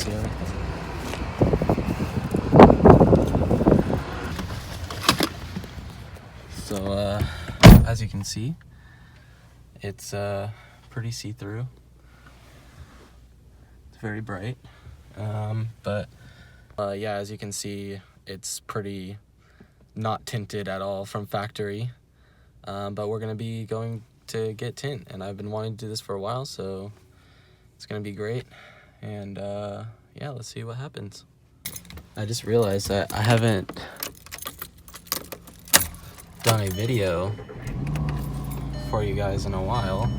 fancier. So as you can see, it's pretty see-through. It's very bright, but yeah, as you can see, it's pretty not tinted at all from factory. But we're gonna be going to get tint, and I've been wanting to do this for a while, so it's gonna be great. And yeah, let's see what happens. I just realized that I haven't done a video for you guys in a while,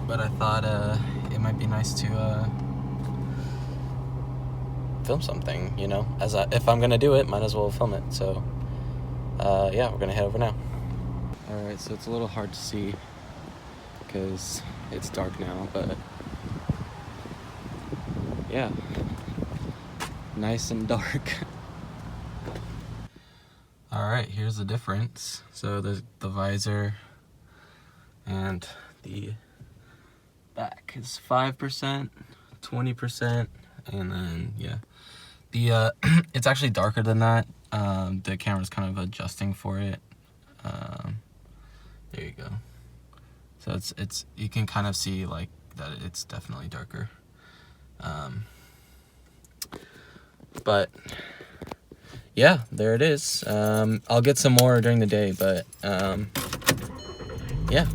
but I thought it might be nice to film something, you know, if I'm gonna do it, might as well film it. So yeah, we're gonna head over now. All right, so it's a little hard to see because it's dark now, but yeah, nice and dark. All right, here's the difference. So the visor and the back is 5%, 20%, and then yeah, the it's actually darker than that. The camera's kind of adjusting for it. There you go. So it's you can kind of see like that it's definitely darker. But yeah, there it is. I'll get some more during the day, but yeah.